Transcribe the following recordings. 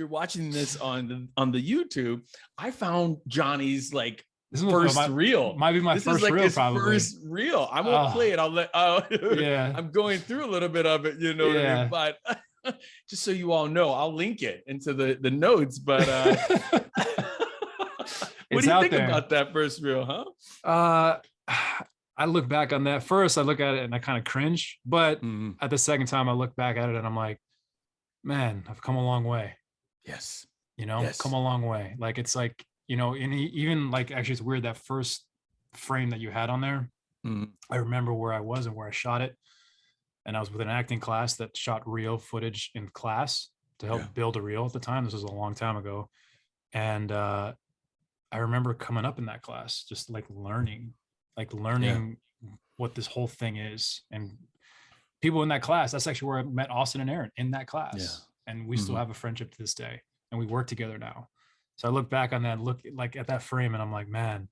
you're watching this on the YouTube, I found Johnny's like This was first reel. Might be my This first is like reel, his probably. first reel. I won't play it. I'll let. Yeah. I'm going through a little bit of it. You know what I mean? But just so you all know, I'll link it into the notes. But what do you think about that first reel, huh? I look back on that. First, I look at it and I kind of cringe. But at the second time, I look back at it and I'm like, man, I've come a long way. Yes. You know, come a long way. Like, it's like, you know, and even like, actually, it's weird, that first frame that you had on there. I remember where I was and where I shot it. And I was with an acting class that shot reel footage in class to help build a reel at the time. This was a long time ago. And I remember coming up in that class, just like learning what this whole thing is. And people in that class, that's actually where I met Austin and Aaron, in that class. And we still have a friendship to this day, and we work together now. So I look back on that, look like at that frame, and I'm like, man,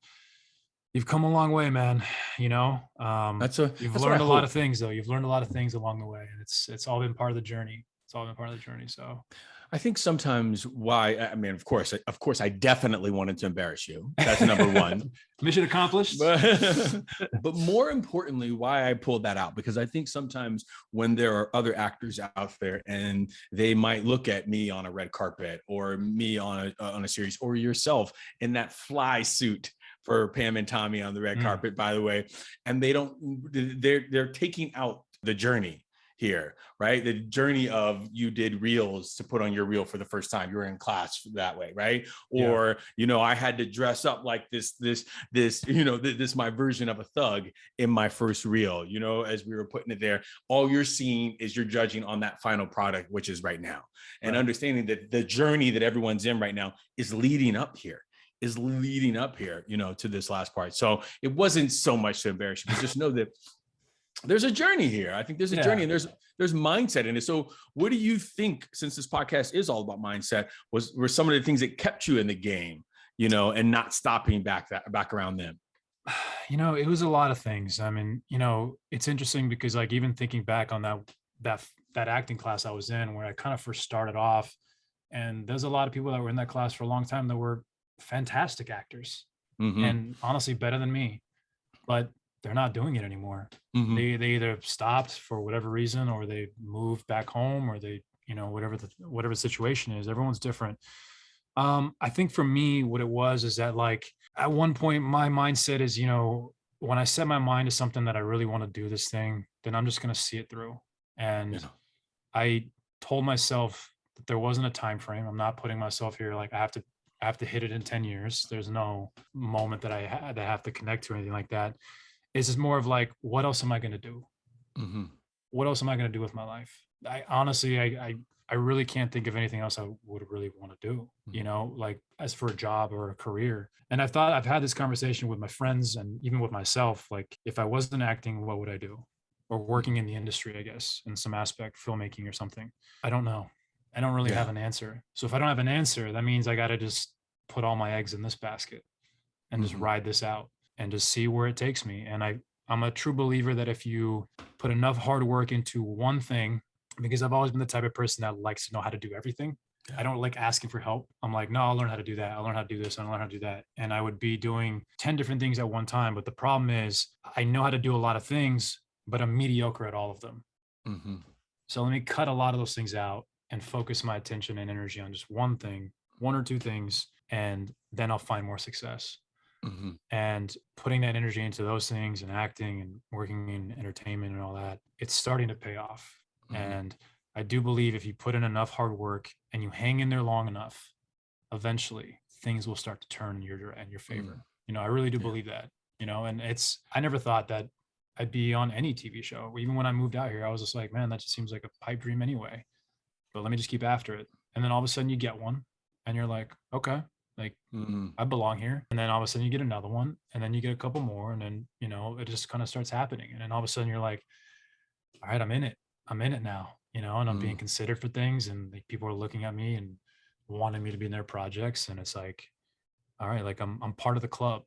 you've come a long way, man. You know, you've learned a lot of things, though. You've learned a lot of things along the way, and it's all been part of the journey. It's all been part of the journey. So I think sometimes I mean, of course, I definitely wanted to embarrass you. That's number one. Mission accomplished. But more importantly, why I pulled that out, because I think sometimes when there are other actors out there and they might look at me on a red carpet, or me on a series, or yourself in that fly suit for Pam and Tommy on the red carpet, by the way, and they're taking out the journey here, right? The journey of, you did reels to put on your reel for the first time. You were in class that way, right? Or, you know, I had to dress up like this, you know, this my version of a thug in my first reel, you know, as we were putting it there. All you're seeing is you're judging on that final product, which is right now. And understanding that the journey that everyone's in right now is leading up here, you know, to this last part. So it wasn't so much to embarrass you, but just know that there's a journey here. I think there's a journey, and there's mindset in it. So what do you think, since this podcast is all about mindset, were some of the things that kept you in the game, you know, and not stopping back around them? You know, it was a lot of things. I mean, you know, it's interesting because, like, even thinking back on that acting class I was in, where I kind of first started off, and there's a lot of people that were in that class for a long time that were fantastic actors, and honestly better than me, but they're not doing it anymore. They either stopped for whatever reason, or they moved back home, or they, you know, whatever the situation is. Everyone's different. I think for me, what it was is that, like, at one point, my mindset is, you know, when I set my mind to something that I really want to do this thing, then I'm just going to see it through. And I told myself that there wasn't a time frame. I'm not putting myself here like I have to hit it in 10 years. There's no moment that I have to connect to, or anything like that. It's just more of like, what else am I going to do? What else am I going to do with my life? I honestly, I really can't think of anything else I would really want to do, you know, like as for a job or a career. And I've had this conversation with my friends and even with myself, like, if I wasn't acting, what would I do? Or working in the industry, I guess, in some aspect, filmmaking or something. I don't know. I don't really have an answer. So if I don't have an answer, that means I got to just put all my eggs in this basket and just ride this out and just see where it takes me. And I'm a true believer that if you put enough hard work into one thing, because I've always been the type of person that likes to know how to do everything. I don't like asking for help. I'm like, no, I'll learn how to do that. I'll learn how to do this. I'll learn how to do that. And I would be doing 10 different things at one time. But the problem is I know how to do a lot of things, but I'm mediocre at all of them. So let me cut a lot of those things out and focus my attention and energy on just one thing, one or two things, and then I'll find more success. And putting that energy into those things and acting and working in entertainment and all that, it's starting to pay off. And I do believe if you put in enough hard work and you hang in there long enough, eventually things will start to turn in your favor. You know, I really do believe that, you know, and I never thought that I'd be on any TV show. Even when I moved out here, I was just like, man, that just seems like a pipe dream anyway, but let me just keep after it. And then all of a sudden you get one and you're like, okay, like I belong here. And then all of a sudden you get another one, and then you get a couple more, and then, you know, it just kind of starts happening. And then all of a sudden you're like, all right, I'm in it now, you know, and I'm being considered for things, and like, people are looking at me and wanting me to be in their projects. And it's like, all right, like I'm part of the club.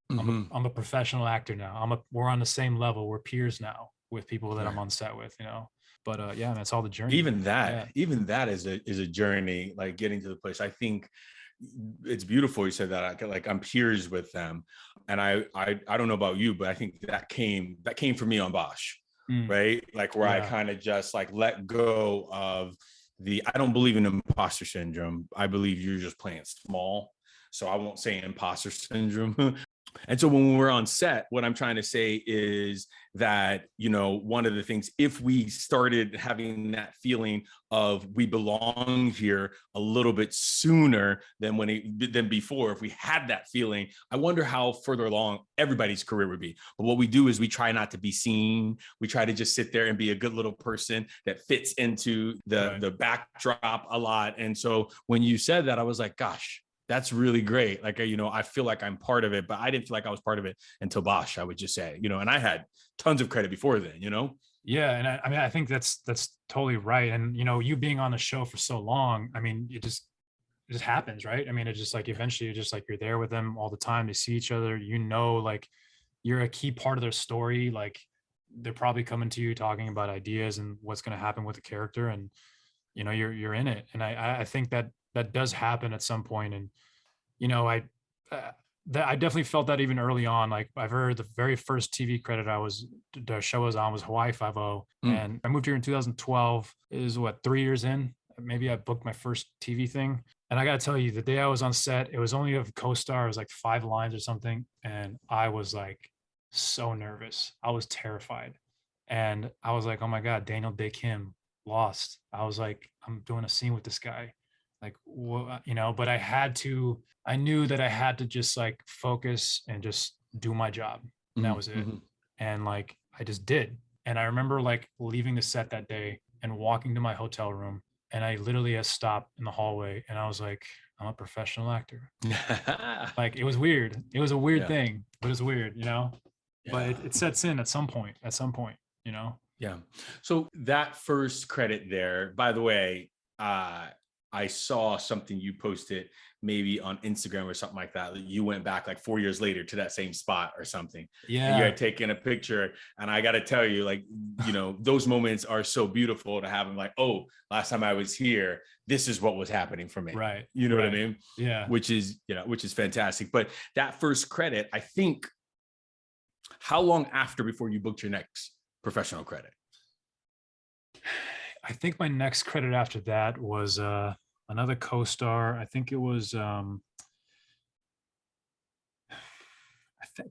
I'm a professional actor now. We're on the same level. We're peers now with people that I'm on set with, you know? But yeah, man, it's all the journey. Even that is a journey, like getting to the place. I think it's beautiful you said that. I'm peers with them, and I don't know about you, but I think that came for me on BOSCH, right? Like where I kind of just like let go of I don't believe in imposter syndrome. I believe you're just playing small, so I won't say imposter syndrome. And so when we're on set, what I'm trying to say is that, you know, one of the things, if we started having that feeling of we belong here a little bit sooner than than before, if we had that feeling, I wonder how further along everybody's career would be. But what we do is we try not to be seen. We try to just sit there and be a good little person that fits into the backdrop a lot. And so when you said that, I was like, gosh, that's really great. Like, you know, I feel like I'm part of it, but I didn't feel like I was part of it until BOSCH, I would just say, you know, and I had tons of credit before then, you know? Yeah. And I mean, I think that's totally right. And, you know, you being on the show for so long, I mean, it just happens, right? I mean, it's just like, eventually you're just like, you're there with them all the time. They see each other, you know, like you're a key part of their story. Like they're probably coming to you talking about ideas and what's going to happen with the character. And, you know, you're in it. And I think that does happen at some point. And, you know, I definitely felt that even early on. Like I've heard the very first TV credit the show was on was Hawaii 5-0. And I moved here in 2012. It was what, 3 years in? Maybe I booked my first TV thing. And I got to tell you, the day I was on set, it was only a co-star. It was like 5 lines or something. And I was like so nervous. I was terrified. And I was like, oh my God, Daniel Day Kim lost. I was like, I'm doing a scene with this guy. Like, you know, but I knew that I had to just like focus and just do my job. And that was it. And like, I just did. And I remember like leaving the set that day and walking to my hotel room. And I literally had stopped in the hallway and I was like, I'm a professional actor. Like, it was weird. It was a weird thing, but it's weird, you know? But it sets in at some point, you know? Yeah. So that first credit there, by the way, I saw something you posted maybe on Instagram or something like that. You went back like 4 years later to that same spot or something. Yeah. And you had taken a picture. And I got to tell you, like, you know, those moments are so beautiful to have them like, oh, last time I was here, this is what was happening for me. Right. You know what I mean? Yeah. Which is fantastic. But that first credit, I think, how long after before you booked your next professional credit? I think my next credit after that was another co-star. I think it was can't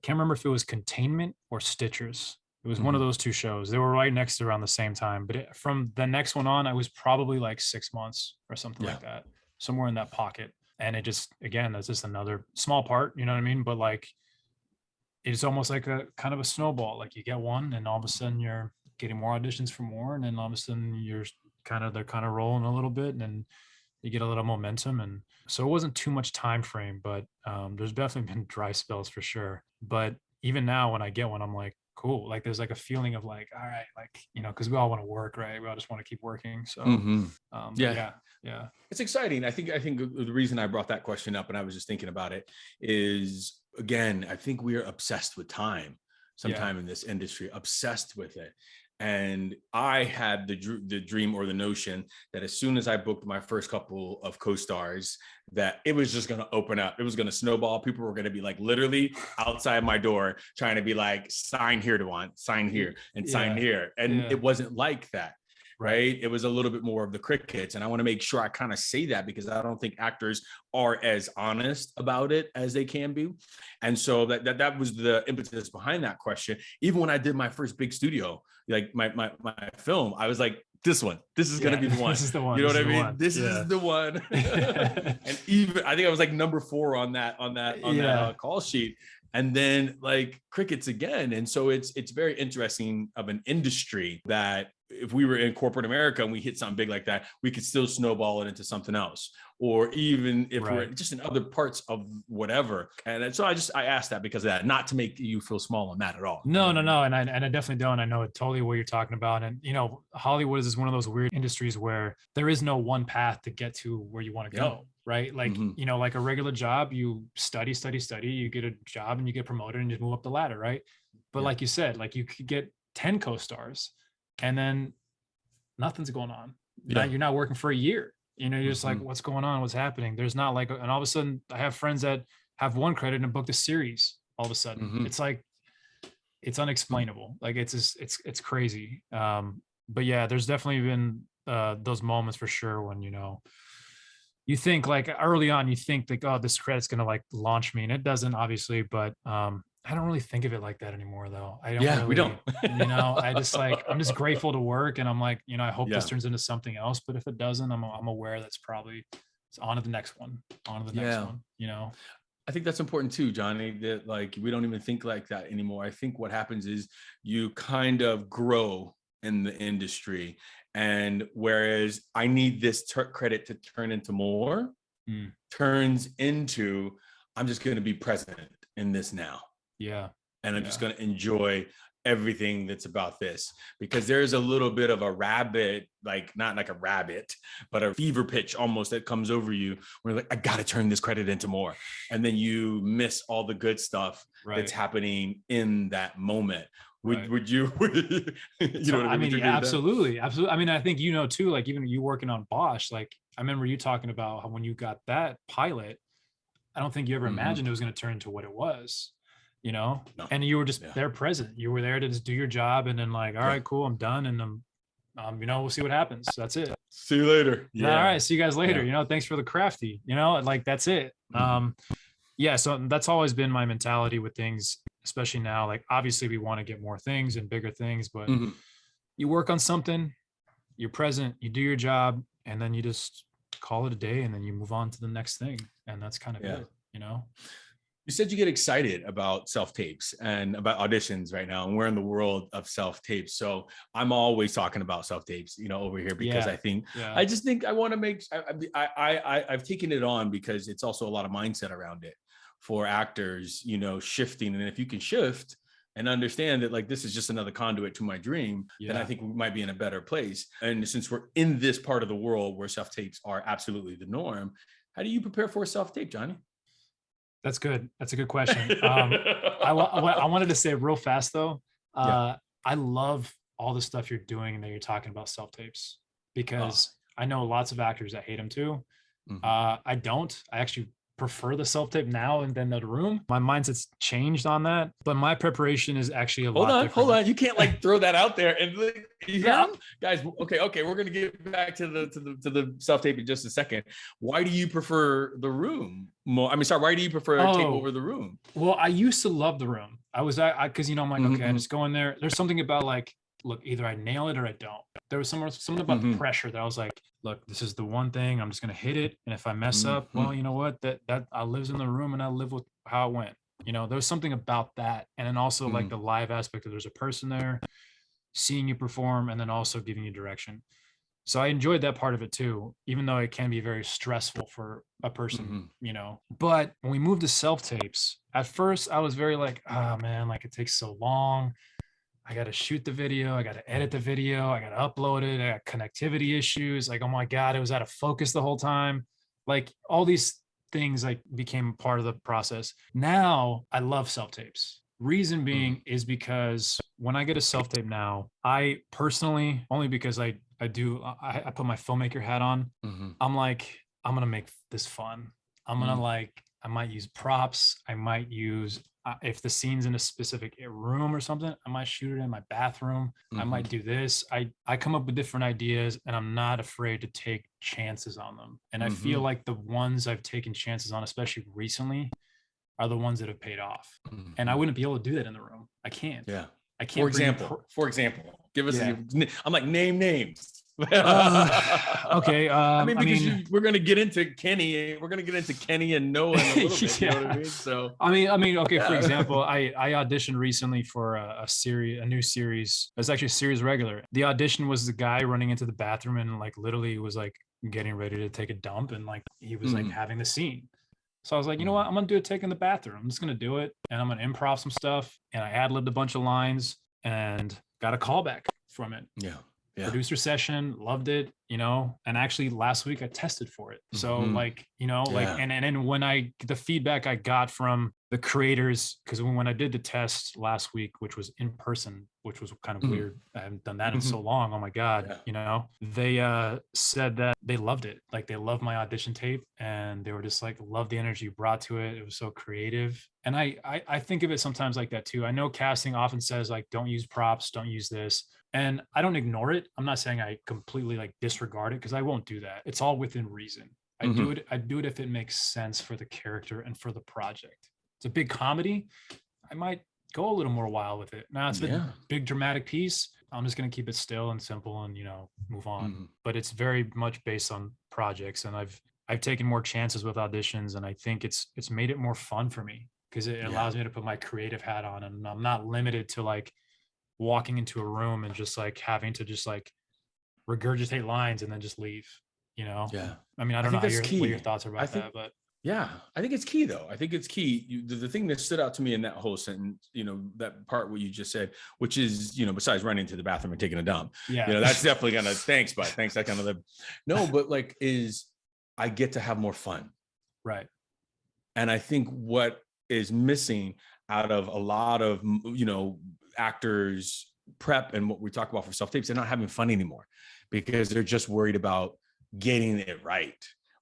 remember if it was Containment or Stitchers. It was one of those two shows. They were right next to around the same time. But from the next one on, I was probably like 6 months or something like that, somewhere in that pocket. And it just, again, that's just another small part, you know what I mean? But like, it's almost like a kind of a snowball. Like you get one and all of a sudden you're getting more auditions for more. And then all of a sudden they're kind of rolling a little bit and then you get a little momentum. And so it wasn't too much time frame, but there's definitely been dry spells for sure. But even now when I get one, I'm like, cool. Like there's like a feeling of like, all right, like, you know, because we all want to work, right? We all just want to keep working. So yeah. It's exciting. I think the reason I brought that question up and I was just thinking about it is, again, I think we are obsessed with time sometime in this industry, obsessed with it. And I had the dream or the notion that as soon as I booked my first couple of co-stars, that it was just going to open up. It was going to snowball. People were going to be like literally outside my door trying to be like, sign here, DaJuan, sign here and sign here. And it wasn't like that. Right. It was a little bit more of the crickets. And I want to make sure I kind of say that because I don't think actors are as honest about it as they can be. And so that was the impetus behind that question. Even when I did my first big studio, like my film, I was like, this is going to be the one. This is the one. You know what I mean? This is the one. And even I think I was like number 4 on that call sheet. And then like crickets again. And so it's very interesting of an industry that if we were in corporate America and we hit something big like that, we could still snowball it into something else. Or even if we're just in other parts of whatever. And so I asked that because of that, not to make you feel small on that at all. No. And I definitely don't. I know totally what you're talking about. And, you know, Hollywood is one of those weird industries where there is no one path to get to where you want to go. Right. Like, you know, like a regular job, you study, you get a job and you get promoted and just move up the ladder. Right. But like you said, like you could get 10 co-stars and then nothing's going on. Yeah. You're not working for a year. You're just like, Mhm. what's going on? What's happening? There's not like, and all of a sudden I have friends that have one credit and booked a series all of a sudden. Mhm. It's like, it's unexplainable. Like it's just, it's crazy. But yeah, there's definitely been those moments for sure when, you think like early on, you think like, oh, this credit's going to like launch me, and it doesn't obviously, but I don't really think of it like that anymore though. I don't Yeah, really, we don't. I just like, I'm just grateful to work, and I'm like, I hope this Yeah. turns into something else. But if it doesn't, I'm aware that's probably it's on to the next one, on to the next Yeah. one, I think that's important too, Johnny, that like we don't even think like that anymore. I think what happens is you kind of grow in the industry, and whereas I need this credit to turn into more, turns into I'm just going to be present in this now. Yeah. And I'm just going to enjoy everything that's about this, because there's a little bit of a rabbit, like not like a rabbit, but a fever pitch almost that comes over you where you're like, I got to turn this credit into more. And then you miss all the good stuff that's happening in that moment. Would you, you know what I mean? Yeah, absolutely. Absolutely. I mean, I think, too, like even you working on BOSCH, like I remember you talking about how when you got that pilot, I don't think you ever imagined it was going to turn into what it was. No. And you were just there present. You were there to just do your job, and then like, all right, cool, I'm done. And we'll see what happens. That's it. See you later. Yeah. All right. See you guys later. Thanks for the crafty, like, that's it. Yeah. So that's always been my mentality with things, especially now. Like, obviously we want to get more things and bigger things, but you work on something, you're present, you do your job, and then you just call it a day, and then you move on to the next thing. And that's kind of it, You said you get excited about self-tapes and about auditions right now, and we're in the world of self-tapes. So I'm always talking about self-tapes, over here, because I just think I want to make, I've taken it on because it's also a lot of mindset around it for actors, shifting. And if you can shift and understand that like, this is just another conduit to my dream, then I think we might be in a better place. And since we're in this part of the world where self-tapes are absolutely the norm, how do you prepare for a self-tape, Johnny? That's good. That's a good question. I wanted to say real fast though. I love all the stuff you're doing and that you're talking about self-tapes, because I know lots of actors that hate them too. I don't. I actually prefer the self-tape now and then the room. My mindset's changed on that, but my preparation is actually a lot different. Hold on. You can't like throw that out there. And guys, okay. We're gonna get back to the self-tape in just a second. Why do you prefer the room more? I mean, sorry, why do you prefer tape over the room? Well, I used to love the room. Because I'm like, okay, I just go in there. There's something about like, look, either I nail it or I don't. There was something about the pressure that I was like, look, this is the one thing, I'm just gonna hit it. And if I mess up, well, you know what? That I lives in the room, and I live with how it went. There's something about that. And then also like the live aspect of there's a person there seeing you perform and then also giving you direction. So I enjoyed that part of it too, even though it can be very stressful for a person, But when we moved to self-tapes, at first I was very like, oh man, like it takes so long. I got to shoot the video. I got to edit the video. I got to upload it. I got connectivity issues. Like, oh my God, it was out of focus the whole time. Like all these things like became part of the process. Now I love self-tapes. Reason being is because when I get a self-tape now, I personally, only because I put my filmmaker hat on. I'm like, I'm going to make this fun. I'm going to I might use props. I might use, if the scene's in a specific room or something, I might shoot it in my bathroom. I might do this. I come up with different ideas, and I'm not afraid to take chances on them. And I feel like the ones I've taken chances on, especially recently, are the ones that have paid off. And I wouldn't be able to do that in the room. I can't. Yeah. I can't. For example, give us, I'm like, name names. Okay. We're going to get into Kenny. We're going to get into Kenny and Noah in a little bit. You know what I mean? So, okay. For example, I auditioned recently for a new series. It's actually a series regular. The audition was the guy running into the bathroom and like literally was like getting ready to take a dump, and like he was like having the scene. So I was like, you know what? I'm going to do a take in the bathroom. I'm just going to do it. And I'm going to improv some stuff. And I ad-libbed a bunch of lines and got a callback from it. Yeah. Producer session, loved it, and actually last week I tested for it. So and when the feedback I got from the creators, because when I did the test last week, which was in person, which was kind of Mhm. weird. I haven't done that in Mhm. so long. Oh my God. Yeah. You know, they said that they loved it. Like they loved my audition tape and they were just like, love the energy you brought to it. It was so creative. And I think of it sometimes like that too. I know casting often says like, don't use props, don't use this. And I don't ignore it. I'm not saying I completely like disregard it because I won't do that. It's all within reason. I do it if it makes sense for the character and for the project. It's a big comedy. I might go a little more wild with it. Now it's a Yeah. big dramatic piece. I'm just going to keep it still and simple and, you know, move on. Mhm. But it's very much based on projects. And I've taken more chances with auditions and I think it's made it more fun for me because it allows me to put my creative hat on and I'm not limited to like walking into a room and just like having to just like regurgitate lines and then just leave, you know? Yeah. I mean, I don't think know that's what your key. thoughts are I about think that, but Yeah, I think it's key though. I think it's key. The thing that stood out to me in that whole sentence, that part what you just said, which is, besides running to the bathroom and taking a dump, yeah, that's definitely gonna, thanks, but thanks, that kind of no, but like is I get to have more fun. right. And I think what is missing out of a lot of, actors prep and what we talk about for self tapes, they're not having fun anymore because they're just worried about getting it right.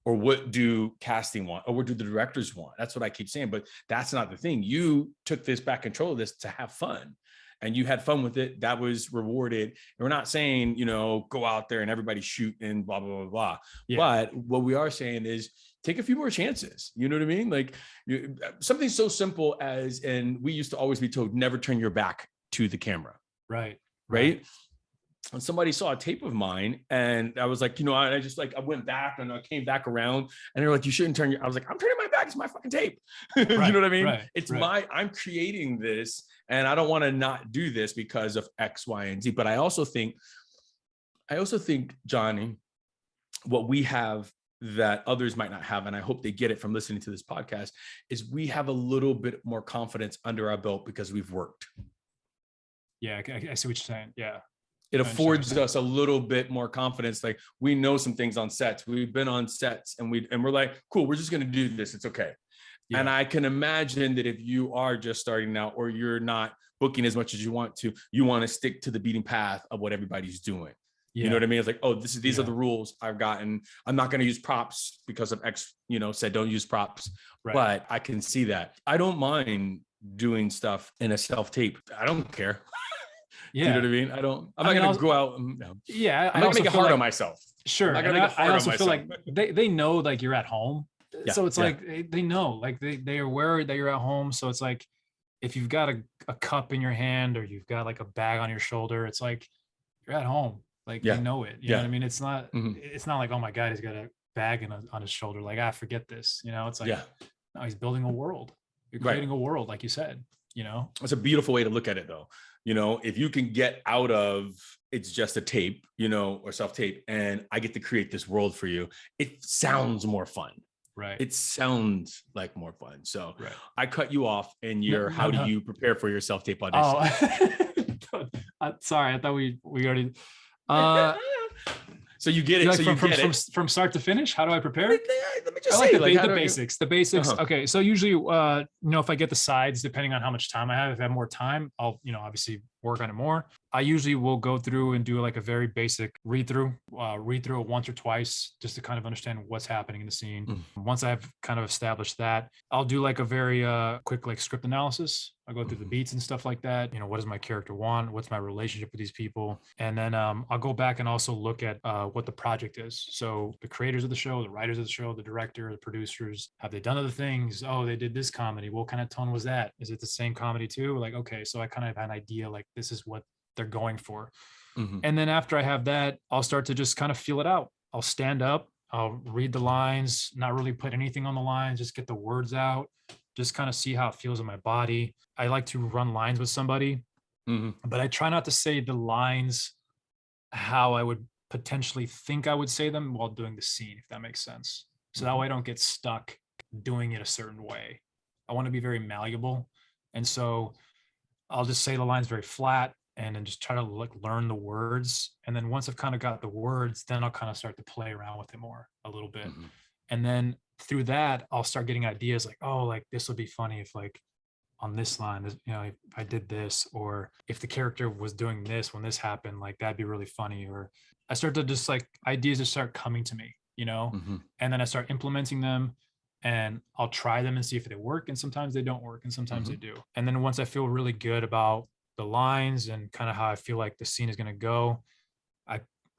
Or what do casting want? Or what do the directors want? That's what I keep saying. But that's not the thing. You took this back control of this to have fun. And you had fun with it. That was rewarded. And we're not saying, go out there and everybody shoot and blah, blah, blah, blah. Yeah. But what we are saying is take a few more chances. You know what I mean? Like something so simple as, and we used to always be told, never turn your back to the camera. Right. And somebody saw a tape of mine and I was like, I just like, I went back and I came back around and they're like, you shouldn't turn I was like, I'm turning my back. It's my fucking tape. You know what I mean? It's I'm creating this and I don't want to not do this because of X, Y, and Z. But I also think, Johnny, what we have that others might not have, and I hope they get it from listening to this podcast, is we have a little bit more confidence under our belt because we've worked. Yeah, I see what you're saying. Yeah. It affords us a little bit more confidence. Like we know some things on sets. We've been on sets and we're like, cool, we're just going to do this. It's okay. Yeah. And I can imagine that if you are just starting out or you're not booking as much as you want to stick to the beating path of what everybody's doing. Yeah. You know what I mean? It's like, oh, these are the rules I've gotten. I'm not going to use props because of X, said don't use props, but I can see that. I don't mind doing stuff in a self-tape. I don't care. Yeah. You know what I mean? I'm not going to go out. I'm not going to make it hard on myself. Sure. I also feel like they know like you're at home. Yeah, so it's like, they know, like they are aware that you're at home. So it's like, if you've got a cup in your hand or you've got like a bag on your shoulder, it's like, you're at home. Like they know it. You know what I mean? It's not, it's not like, oh my God, he's got a bag on his shoulder. Like, forget this, it's like, no, he's building a world. You're creating a world, like you said, It's a beautiful way to look at it though. If you can get out of it's just a tape, or self-tape, and I get to create this world for you, it sounds more fun. Right. It sounds like more fun. So I cut you off in your, how do you prepare for your self-tape audition? Oh, sorry. I thought we already, so you get it. Like from start to finish. How do I prepare? Let me just say the basics. The basics. Uh-huh. Okay. So usually, if I get the sides, depending on how much time I have, if I have more time, I'll, obviously work on it more. I usually will go through and do like a very basic read through it once or twice just to kind of understand what's happening in the scene. Once I've kind of established that, I'll do like a very quick like script analysis. I'll go through the beats and stuff like that. What does my character want? What's my relationship with these people? And then I'll go back and also look at what the project is. So the creators of the show, the writers of the show, the director, the producers, have they done other things? Oh, they did this comedy. What kind of tone was that? Is it the same comedy too? Like, okay, so I kind of have an idea, like this is what they're going for. And then after I have that, I'll start to just kind of feel it out. I'll stand up, I'll read the lines, not really put anything on the lines, just get the words out, just kind of see how it feels in my body. I like to run lines with somebody, but I try not to say the lines how I would potentially think I would say them while doing the scene, if that makes sense. So that way I don't get stuck doing it a certain way. I want to be very malleable. And so I'll just say the lines very flat and then just try to learn the words. And then once I've kind of got the words, then I'll kind of start to play around with it more a little bit. And then through that, I'll start getting ideas like, oh, like this would be funny if like on this line, if I did this, or if the character was doing this when this happened, like that'd be really funny. Or I start to just like ideas just start coming to me, and then I start implementing them, and I'll try them and see if they work. And sometimes they don't work, and sometimes they do. And then once I feel really good about the lines and kind of how I feel like the scene is going to go,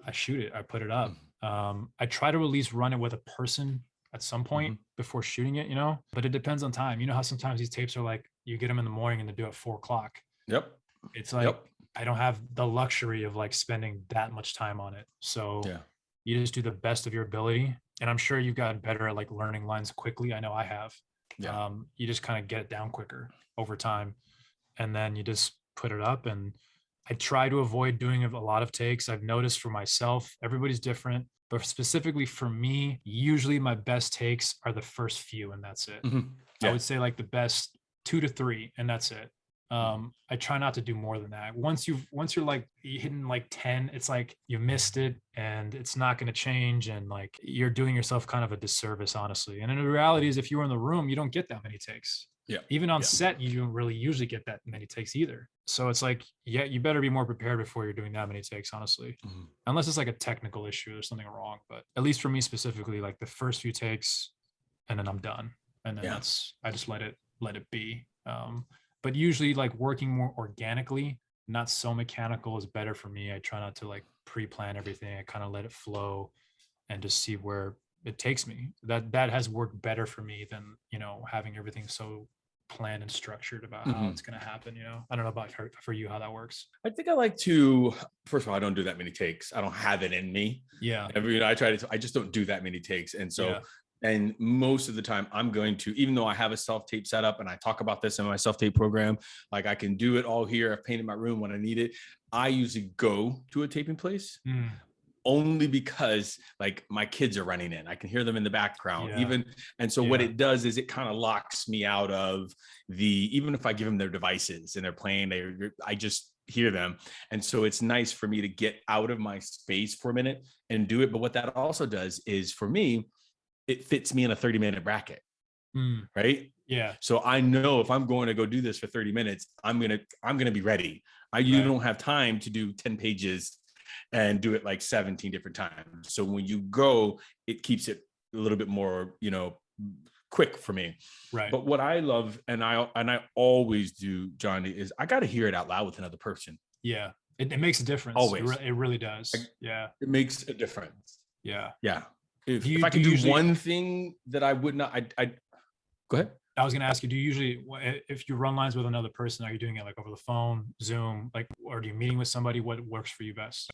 I shoot it, I put it up. I try to at least run it with a person at some point before shooting it, but it depends on time. You know how sometimes these tapes are like, you get them in the morning and they do it 4:00. Yep. It's like, I don't have the luxury of like spending that much time on it. So you just do the best of your ability. And I'm sure you've gotten better at like learning lines quickly. I know I have. You just kind of get it down quicker over time. And then you just put it up. And I try to avoid doing a lot of takes. I've noticed for myself, everybody's different, but specifically for me, usually my best takes are the first few, and that's it. I would say like the best 2 to 3, and that's it. I try not to do more than that. Once you're like hitting like 10, it's like you missed it and it's not going to change. And like, you're doing yourself kind of a disservice, honestly. And in the reality is, if you were in the room, you don't get that many takes. Even on set, you don't really usually get that many takes either. So it's like, you better be more prepared before you're doing that many takes, honestly, unless it's like a technical issue or something wrong. But at least for me specifically, like the first few takes, and then I'm done. And then I just let it be. But usually like working more organically, not so mechanical, is better for me. I try not to like pre-plan everything. I kind of let it flow and just see where it takes me. That has worked better for me than, having everything so planned and structured about how it's going to happen. I don't know about for you, how that works. I think I like to, first of all, I don't do that many takes. I don't have it in me. I just don't do that many takes. And so, and most of the time I'm going to, even though I have a self-tape set up and I talk about this in my self-tape program, like I can do it all here. I've painted my room when I need it. I usually go to a taping place. Only because like my kids are running in, I can hear them in the background even. And so what it does is it kind of locks me out of even if I give them their devices and they're playing, I just hear them. And so it's nice for me to get out of my space for a minute and do it. But what that also does is, for me, it fits me in a 30-minute bracket. Right. Yeah. So I know if I'm going to go do this for 30 minutes, I'm going to be ready. You don't have time to do 10 pages and do it like 17 different times. So when you go, it keeps it a little bit more, quick for me. Right. But what I love, and I always do, Johnny, is I got to hear it out loud with another person. Yeah. It makes a difference. Always. It really does. It makes a difference. Yeah. If I could do one thing that I would not, I go ahead. I was going to ask you, do you usually, if you run lines with another person, are you doing it like over the phone, Zoom, like, or are you meeting with somebody? What works for you best?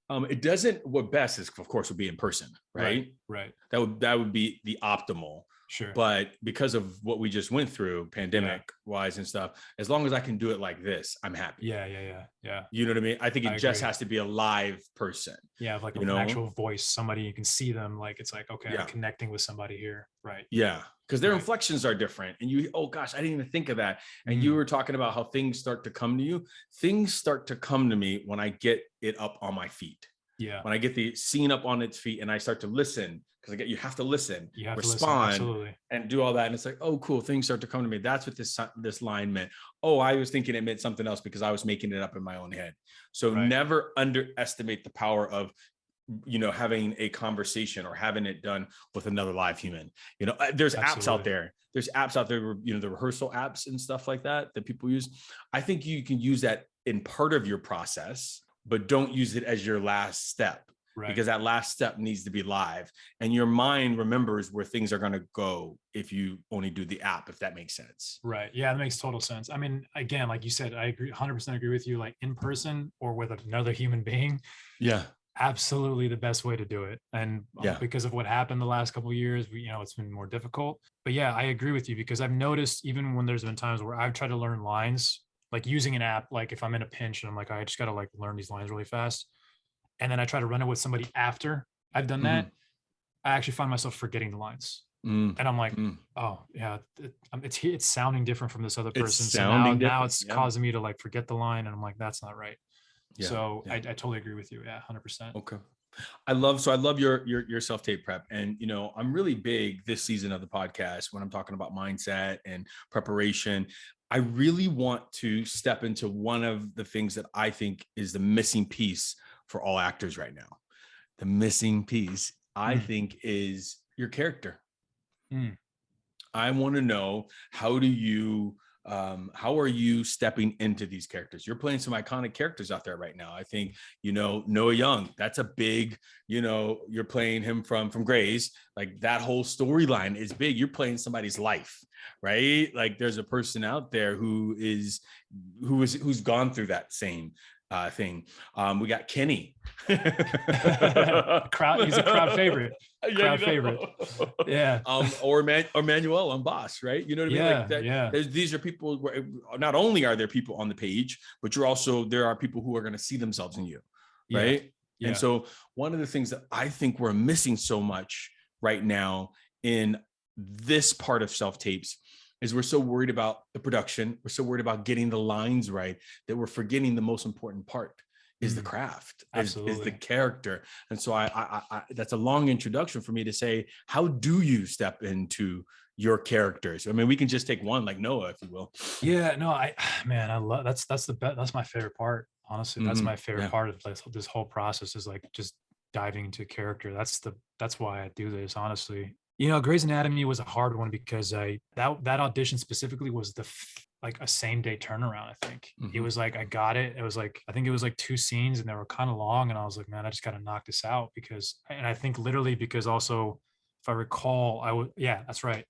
It doesn't, what best is, of course, would be in person, right? Right. That would be the optimal. Sure. But because of what we just went through, pandemic wise and stuff, as long as I can do it like this, I'm happy. Yeah. You know what I mean? I think it just has to be a live person. Yeah, like an actual voice, somebody you can see them. Like, it's like, okay, I'm connecting with somebody here. Right. Yeah. Because their inflections are different. And oh gosh, I didn't even think of that. And you were talking about how things start to come to you. Things start to come to me when I get it up on my feet. Yeah. When I get the scene up on its feet and I start to listen, because you have to listen, respond, and do all that. And it's like, oh, cool. Things start to come to me. That's what this line meant. Oh, I was thinking it meant something else because I was making it up in my own head. So never underestimate the power of, having a conversation or having it done with another live human. There's apps out there. There's apps out there, the rehearsal apps and stuff like that people use. I think you can use that in part of your process, but don't use it as your last step. Right. Because that last step needs to be live, and your mind remembers where things are going to go if you only do the app, if that makes sense. Right. Yeah, that makes total sense. I mean, again, like you said, I agree, 100% agree with you, like in person or with another human being. Yeah. Absolutely the best way to do it. And because of what happened the last couple of years, it's been more difficult. But yeah, I agree with you, because I've noticed even when there's been times where I've tried to learn lines, like using an app, like if I'm in a pinch and I'm like, I just got to like learn these lines really fast. And then I try to run it with somebody after I've done that. I actually find myself forgetting the lines. And I'm like, oh yeah, it's sounding different from this other person. So now it's causing me to like forget the line. And I'm like, that's not right. So I totally agree with you. Yeah, 100%. Okay. I love your self-tape prep. And, I'm really big this season of the podcast when I'm talking about mindset and preparation. I really want to step into one of the things that I think is the missing piece for all actors right now. The missing piece, I think, is your character. I want to know, how are you stepping into these characters? You're playing some iconic characters out there right now. I think, Noah Young, that's a big, you're playing him from Grays. Like, that whole storyline is big. You're playing somebody's life, right? Like, there's a person out there who's gone through that same thing. We got Kenny. He's a crowd favorite. Favorite. Yeah. Or Manuel on BOSCH, right? You know what I mean? Like that. Yeah. These are people where not only are there people on the page, but there are people who are going to see themselves in you, right? Yeah. And so one of the things that I think we're missing so much right now in this part of self tapes is we're so worried about the production. We're so worried about getting the lines right that we're forgetting the most important part is the craft, is the character. And so I that's a long introduction for me to say, how do you step into your characters? I mean, we can just take one, like Noah, if you will. Yeah, no, I love that's my favorite part. Honestly, that's my favorite part of this whole process, is like just diving into character. That's why I do this, honestly. Grey's Anatomy was a hard one because that audition specifically was like a same day turnaround. I think it was like, I got it. It was like, I think it was like 2 scenes and they were kind of long. And I was like, man, I just got to knock this out and I think literally because also, if I recall, that's right.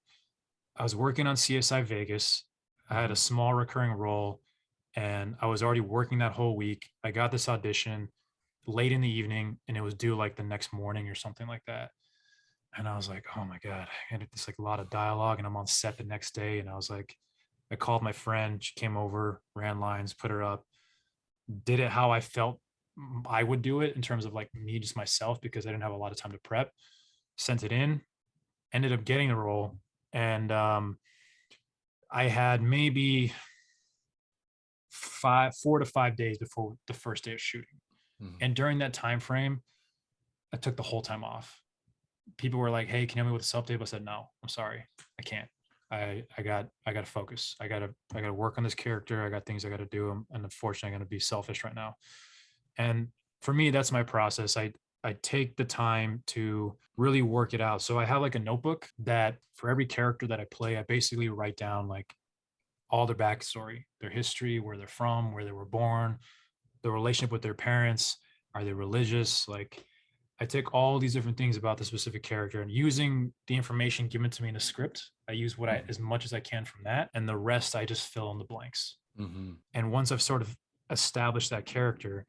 I was working on CSI Vegas. I had a small recurring role and I was already working that whole week. I got this audition late in the evening and it was due like the next morning or something like that. And I was like, oh my God, I had this like a lot of dialogue and I'm on set the next day. And I was like, I called my friend, she came over, ran lines, put her up, did it how I felt I would do it in terms of like me, just myself, because I didn't have a lot of time to prep, sent it in, ended up getting the role. And I had maybe 4 to 5 days before the first day of shooting. And during that time frame, I took the whole time off. People were like, hey, can you help me with the self-tape? I said, no, I'm sorry. I can't. I got to focus. I got to work on this character. I got things I got to do. And unfortunately, I'm going to be selfish right now. And for me, that's my process. I take the time to really work it out. So I have like a notebook that for every character that I play, I basically write down like all their backstory, their history, where they're from, where they were born, the relationship with their parents. Are they religious? Like, I take all these different things about the specific character and using the information given to me in the script, I use as much as I can from that. And the rest, I just fill in the blanks. And once I've sort of established that character,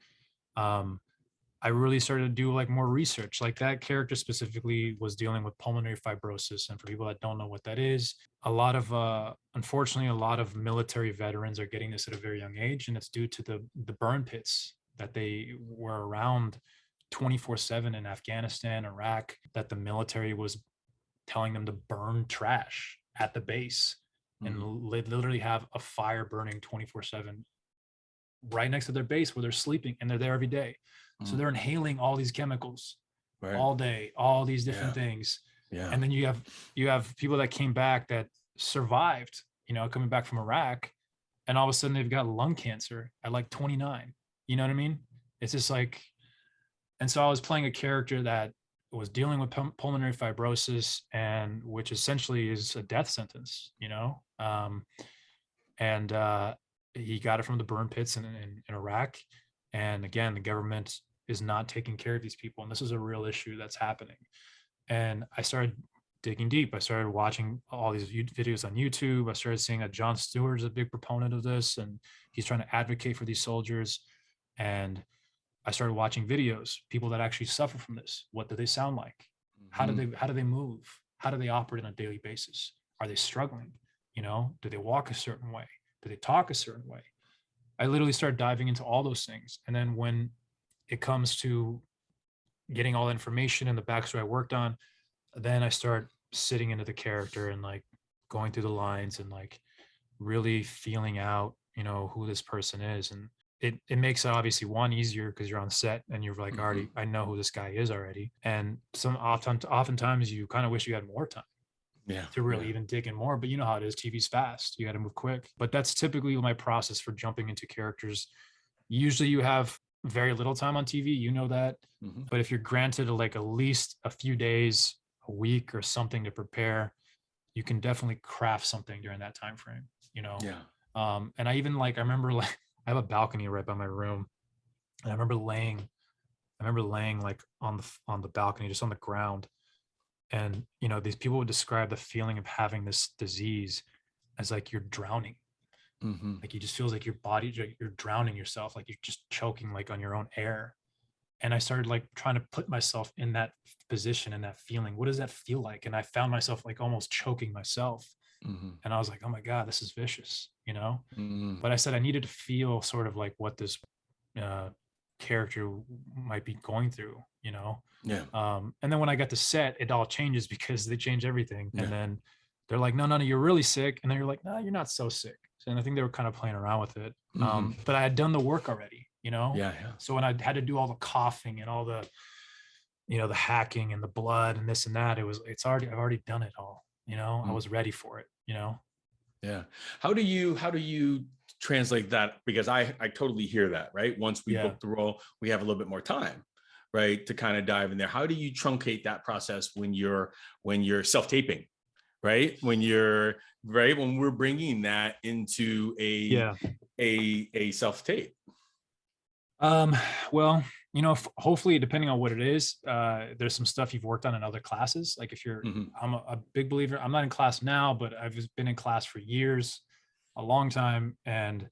I really started to do like more research. Like, that character specifically was dealing with pulmonary fibrosis. And for people that don't know what that is, unfortunately, a lot of military veterans are getting this at a very young age. And it's due to the burn pits that they were around 24/7 in Afghanistan, Iraq, that the military was telling them to burn trash at the base and literally have a fire burning 24/7 right next to their base where they're sleeping, and they're there every day. So they're inhaling all these chemicals all day, all these different things. Yeah. And then you have people that came back that survived, coming back from Iraq, and all of a sudden they've got lung cancer at like 29. You know what I mean? It's just like, and so I was playing a character that was dealing with pulmonary fibrosis, and which essentially is a death sentence, and he got it from the burn pits in Iraq. And again, the government is not taking care of these people. And this is a real issue that's happening. And I started digging deep. I started watching all these videos on YouTube. I started seeing that Jon Stewart is a big proponent of this, and he's trying to advocate for these soldiers. And I started watching videos, people that actually suffer from this. What do they sound like? How do they move? How do they operate on a daily basis? Are they struggling? Do they walk a certain way? Do they talk a certain way? I literally started diving into all those things. And then when it comes to getting all the information and the backstory I worked on, then I start sitting into the character and like going through the lines and like really feeling out, who this person is. And it makes it obviously easier because you're on set and you're like, already, I know who this guy is already. And oftentimes you kind of wish you had more time. to really even dig in more. But you know how it is, TV's fast, you got to move quick. But that's typically my process for jumping into characters. Usually you have very little time on TV, you know that. But if you're granted like at least a few days, a week or something to prepare, you can definitely craft something during that time frame, you know. And I even like, I remember like I have a balcony right by my room, and I remember laying like on the balcony, just on the ground. And you know, these people would describe the feeling of having this disease as like you're drowning. Like you just feels like your body, you're drowning yourself, like you're just choking like on your own air. And I started like trying to put myself in that position and that feeling. What does that feel like? And I found myself like almost choking myself. And I was like, oh my God, this is vicious, you know? But I said I needed to feel sort of like what this character might be going through, you know? And then when I got to set, it all changes because they change everything. And then they're like, no, you're really sick. And then you're like, no, you're not so sick. And I think they were kind of playing around with it. But I had done the work already, you know? So when I had to do all the coughing and all the, you know, the hacking and the blood and this and that, I've already done it all, you know? I was ready for it, you know? How do you translate that? Because I totally hear that, right? Once we book the role, we have a little bit more time, right, to kind of dive in there. How do you truncate that process when you're self-taping, right? When we're bringing that into a self-tape? Well, you know, hopefully, depending on what it is, there's some stuff you've worked on in other classes. Like if you're, I'm a big believer, I'm not in class now, but I've been in class for years, a long time. And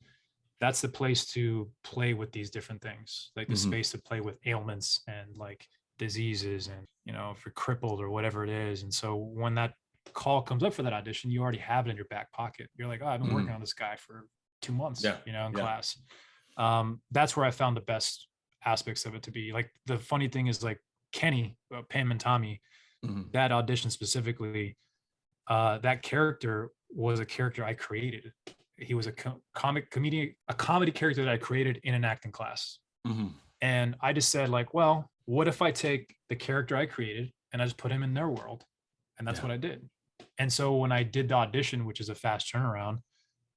that's the place to play with these different things, like the space to play with ailments and like diseases and, you know, if you're crippled or whatever it is. And so when that call comes up for that audition, you already have it in your back pocket. You're like, oh, I've been working on this guy for 2 months, you know, in class. That's where I found the best aspects of it to be. Like the funny thing is like Kenny, Pam and Tommy, that audition specifically, that character was a character I created. He was a comedy character that I created in an acting class. And I just said like, well, what if I take the character I created and I just put him in their world? And that's what I did. And so when I did the audition, which is a fast turnaround,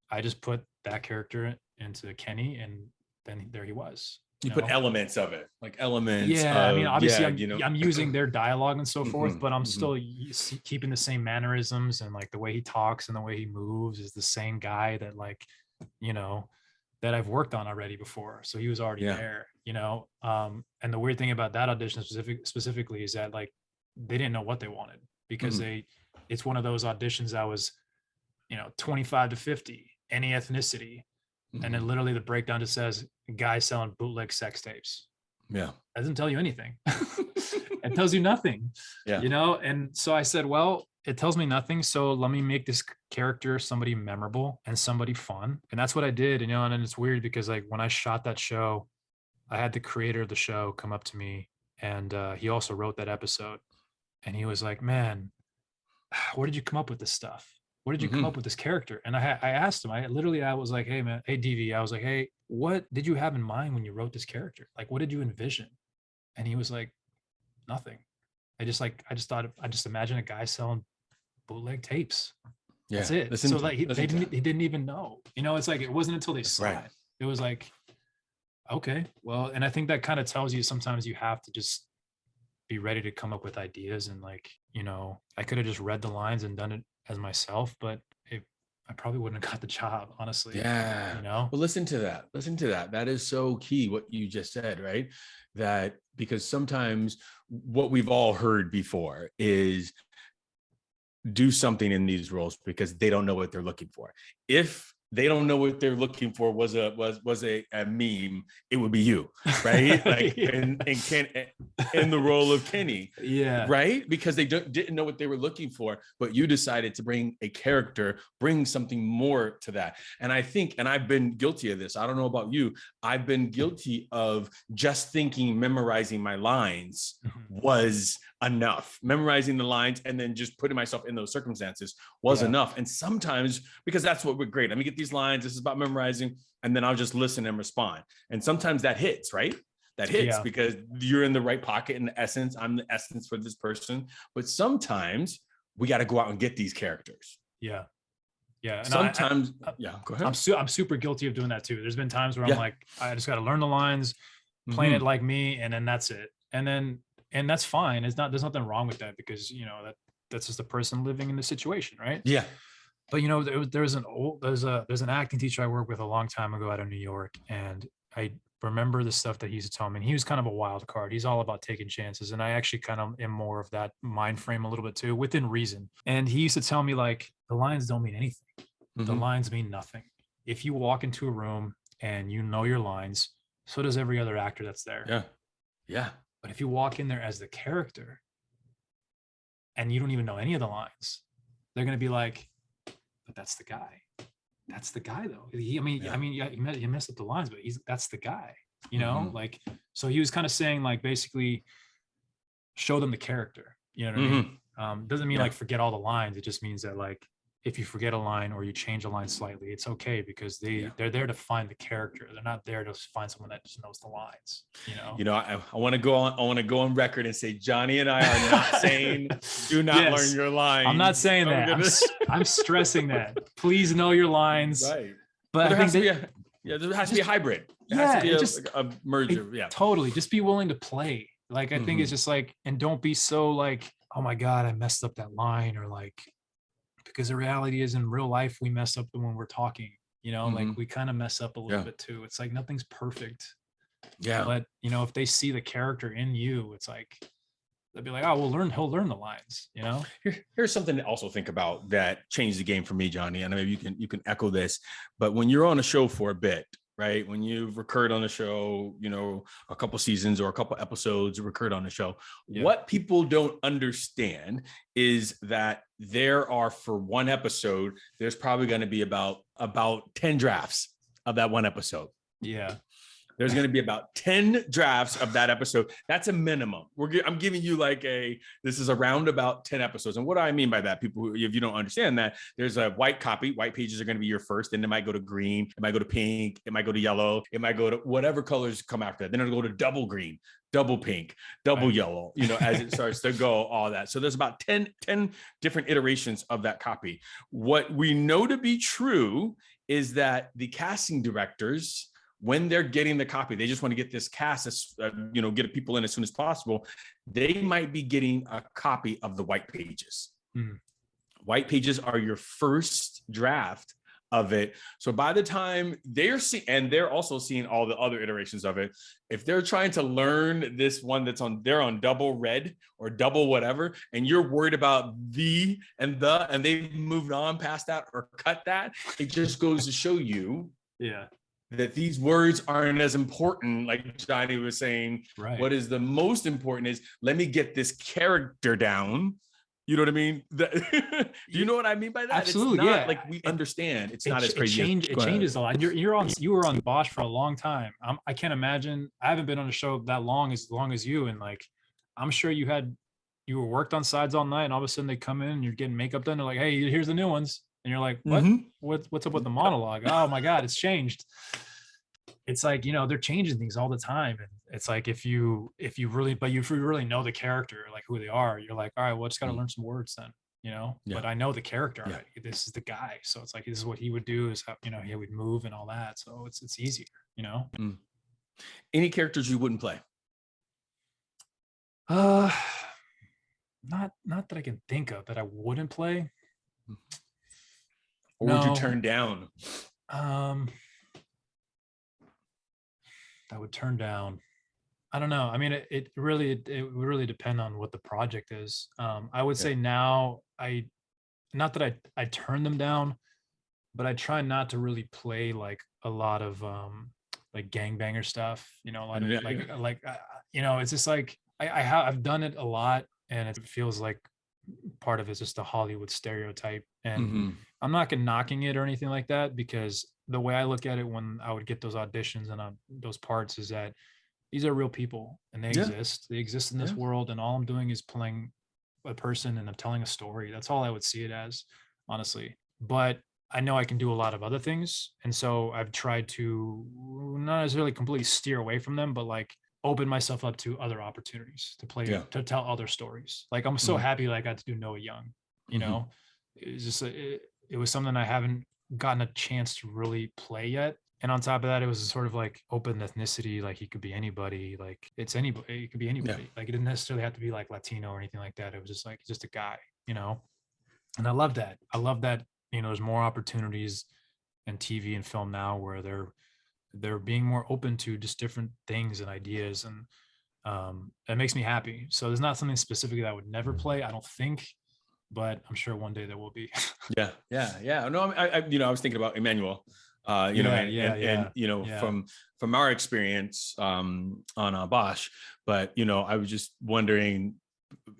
I just put that character into Kenny, and then there he was. You put elements of it, like elements. Yeah, I mean, obviously, you I'm using their dialogue and so forth, but I'm still keeping the same mannerisms, and like the way he talks and the way he moves is the same guy that, like, you know, that I've worked on already before. So he was already there, you know. And the weird thing about that audition specifically is that like they didn't know what they wanted, because it's one of those auditions that was, you know, 25 to 50, any ethnicity. And then literally the breakdown just says guy selling bootleg sex tapes. That doesn't tell you anything. It tells you nothing, you know? And so I said, well, it tells me nothing. So let me make this character somebody memorable and somebody fun. And that's what I did, you know? And then it's weird because like when I shot that show, I had the creator of the show come up to me, and he also wrote that episode. And he was like, man, where did you come up with this stuff? Where did you come up with this character? And I asked him, I was like, hey man, hey DV, I was like, hey, what did you have in mind when you wrote this character? Like, what did you envision? And he was like, nothing. I just imagined a guy selling bootleg tapes. That's it. So like he didn't even know, you know. It's like, it wasn't until they saw it. It was like, okay, well, and I think that kind of tells you sometimes you have to just be ready to come up with ideas. And like, you know, I could have just read the lines and done it as myself, but I probably wouldn't have got the job, honestly. You know. Well, listen to that. That is so key, what you just said, right? That because sometimes what we've all heard before is do something in these roles because they don't know what they're looking for. If they don't know what they're looking for was a meme, it would be you, right? Like and Ken in the role of Kenny, right? Because they didn't know what they were looking for, but you decided to bring a character, bring something more to that. And I think, and I've been guilty of this, I don't know about you, I've been guilty of just thinking memorizing my lines was enough. Memorizing the lines and then just putting myself in those circumstances was enough. And sometimes, because that's what we're great, let me get these lines, this is about memorizing, and then I'll just listen and respond. And sometimes that hits, right? That hits because you're in the right pocket in the essence. I'm the essence for this person. But sometimes we got to go out and get these characters. Yeah. And sometimes, go ahead. I'm super guilty of doing that too. There's been times where I'm like, I just got to learn the lines, playing it like me, and then that's it. And that's fine. There's nothing wrong with that, because that's just a person living in the situation, right? Yeah. But there's an acting teacher I worked with a long time ago out of New York, and I remember the stuff that he used to tell me. And he was kind of a wild card. He's all about taking chances, and I actually kind of am more of that mind frame a little bit too, within reason. And he used to tell me, like, the lines don't mean anything. The lines mean nothing. If you walk into a room and you know your lines, so does every other actor that's there. Yeah. But if you walk in there as the character and you don't even know any of the lines, they're going to be like, but that's the guy. That's the guy, though. You messed up the lines, but that's the guy, like, so he was kind of saying, like, basically show them the character, you know what I mean? Doesn't mean like forget all the lines. It just means that, like, if you forget a line or you change a line slightly, it's okay, because they're there to find the character. They're not there to find someone that just knows the lines. I want to go on record and say Johnny and I are not saying do not learn your lines. I'm not saying that. I'm stressing that. Please know your lines. Right. But there has to be a hybrid. It has to be a merger. Totally. Just be willing to play. Like, I think it's just like, and don't be so like, oh my God, I messed up that line, or like, because the reality is, in real life, we mess up when we're talking, like, we kind of mess up a little bit too. It's like, nothing's perfect. Yeah. But, if they see the character in you, it's like, they'll be like, oh, he'll learn the lines, Here's something to also think about that changed the game for me, Johnny. And maybe you can echo this, but when you're on a show for a bit, right? When you've recurred on the show, a couple seasons or a couple episodes recurred on the show, what people don't understand is that there are, for one episode, there's probably going to be about 10 drafts of that one episode. Yeah. There's going to be about 10 drafts of that episode. That's a minimum. I'm giving you this is around about 10 episodes. And what do I mean by that? People, if you don't understand that, there's a white copy. White pages are going to be your first. Then it might go to green. It might go to pink. It might go to yellow. It might go to whatever colors come after that. Then it'll go to double green, double pink, double yellow, as it starts to go, all that. So there's about 10 different iterations of that copy. What we know to be true is that the casting directors, when they're getting the copy, they just want to get this cast, get people in as soon as possible. They might be getting a copy of the white pages. White pages are your first draft of it. So by the time they're seeing, and they're also seeing all the other iterations of it, if they're trying to learn this one they're on double red or double whatever, and you're worried about and they've moved on past that or cut that, it just goes to show you that these words aren't as important. Like Johnny was saying, what is the most important is, let me get this character down. You know what I mean? Do you know what I mean by that? Absolutely. It's not like we understand. It's not as crazy. It changes a lot. You were on BOSCH for a long time. I can't imagine. I haven't been on a show that long as you. And like, I'm sure you were worked on sides all night, and all of a sudden they come in and you're getting makeup done. They're like, hey, here's the new ones. And you're like, what? What's up with the monologue? Oh my God, it's changed. It's like, they're changing things all the time. And it's like, if you really know the character, like who they are, you're like, all right, well, I just got to learn some words then, but I know the character already. This is the guy. So it's like, this is what he would do, is how, he would move and all that. So it's easier, Any characters you wouldn't play? Not that I can think of that I wouldn't play. Or would you turn down? I would turn down. I don't know. I mean, it would really depend on what the project is. I would say now, not that I turn them down, but I try not to really play like a lot of like gangbanger stuff. A lot of it's just like I've done it a lot, and it feels like part of it's just a Hollywood stereotype. And I'm not knocking it or anything like that, because the way I look at it when I would get those auditions and those parts is that these are real people, and they exist. They exist in this world, and all I'm doing is playing a person and I'm telling a story. That's all I would see it as, honestly. But I know I can do a lot of other things. And so I've tried to not necessarily completely steer away from them, but like open myself up to other opportunities to play, to tell other stories. Like I'm so happy that I got to do Noah Young. you know, it's just it was something I haven't gotten a chance to really play yet. And on top of that, it was a sort of like open ethnicity, like he could be anybody, like it's anybody, it could be anybody. Like it didn't necessarily have to be like Latino or anything like that. It was just like just a guy, you know. And I love that. I love that, you know, there's more opportunities in TV and film now where they're being more open to just different things and ideas, and that makes me happy. So there's not something specific that I would never play, I don't think, but I'm sure one day there will be. Yeah. No, I was thinking about Emmanuel, you know, and you know, from our experience on BOSCH, but you know, I was just wondering,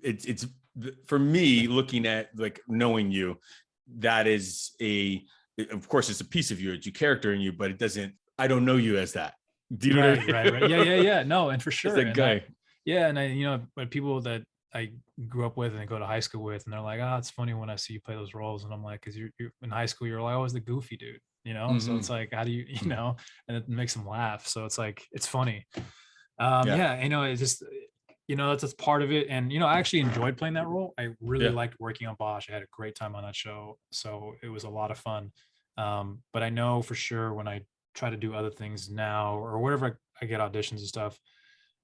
it's for me looking at like knowing you, that is of course it's a piece of you, it's your character in you, but it doesn't. I don't know you as that. Do you know what I mean? Right. Yeah. No, and for sure. It's a guy. And I, you know, but people that I grew up with and I go to high school with, and they're like, "Oh, it's funny when I see you play those roles," and I'm like, "Cause you're in high school, you're like always the goofy dude, you know." So it's like, how do you, you know, and it makes them laugh. So it's like it's funny. You know, it's just, you know, that's part of it. And you know, I actually enjoyed playing that role. I really liked working on BOSCH. I had a great time on that show, so it was a lot of fun. But I know for sure when I try to do other things now or wherever I get auditions and stuff,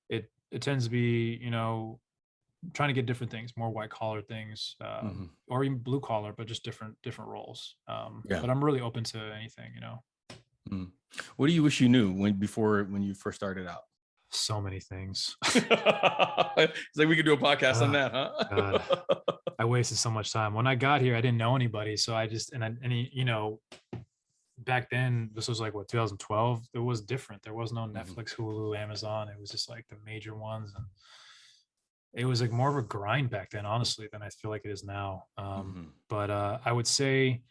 it tends to be, you know, trying to get different things, more white collar things, or even blue collar, but just different roles. But I'm really open to anything, you know. What do you wish you knew when you first started out? So many things. It's like we could do a podcast on that, huh? God. I wasted so much time. When I got here, I didn't know anybody. So I just, you know, back then, this was like what, 2012. It was different. There was no Netflix, Hulu, Amazon. It was just like the major ones, and it was like more of a grind back then, honestly, than I feel like it is now. But I would say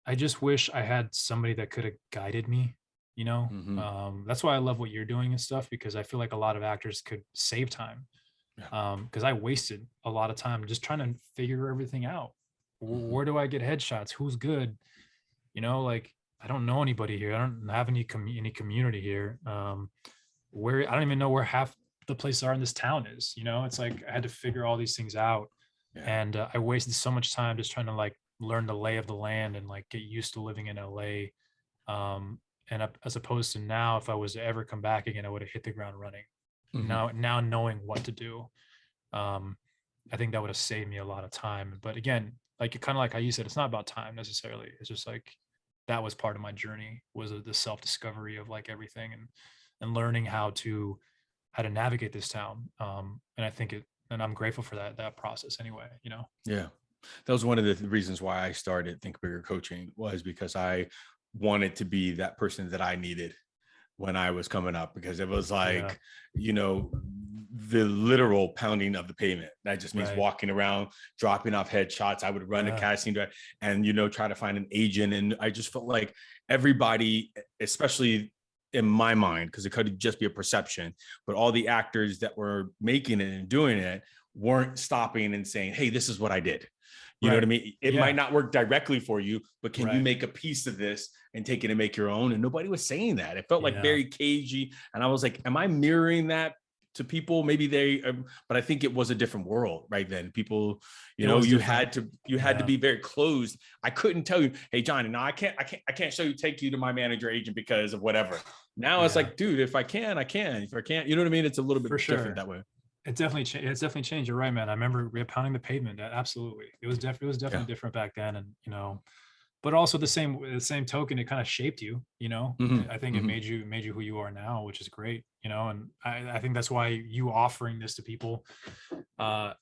I just wish I had somebody that could have guided me, you know. That's why I love what you're doing and stuff, because I feel like a lot of actors could save time, because I wasted a lot of time just trying to figure everything out. Where do I get headshots? Who's good? You know, like I don't know anybody here. I don't have any community here. Where I don't even know where half the places are in this town is. You know, it's like I had to figure all these things out, and I wasted so much time just trying to like learn the lay of the land and like get used to living in LA. And as opposed to now, if I was to ever come back again, I would have hit the ground running. Now knowing what to do, I think that would have saved me a lot of time. But again, like kind of like how you said, it's not about time necessarily. It's just like that was part of my journey, was the self-discovery of like everything, and learning how to navigate this town. And I think and I'm grateful for that process anyway, you know? Yeah. That was one of the reasons why I started Think Bigger Coaching, was because I wanted to be that person that I needed when I was coming up, because it was like, you know, the literal pounding of the pavement. That just means walking around, dropping off headshots. I would run a casting director and, you know, try to find an agent. And I just felt like everybody, especially in my mind, because it could just be a perception, but all the actors that were making it and doing it weren't stopping and saying, hey, this is what I did. You know what I mean? It might not work directly for you, but can you make a piece of this and take it and make your own? And nobody was saying that. It felt like very cagey. And I was like, am I mirroring that to people? Maybe but I think it was a different world right then. People, you know, you had to be very closed. I couldn't tell you, hey, Johnny, no, I can't take you to my manager agent because of whatever. Now it's like, dude, if I can, I can. If I can't, you know what I mean? It's a little bit different that way. It's definitely changed. You're right, man. I remember pounding the pavement. Absolutely. It was definitely different back then. And, you know, but also the same token, it kind of shaped you, you know. I think it made you who you are now, which is great, you know. And I think that's why you offering this to people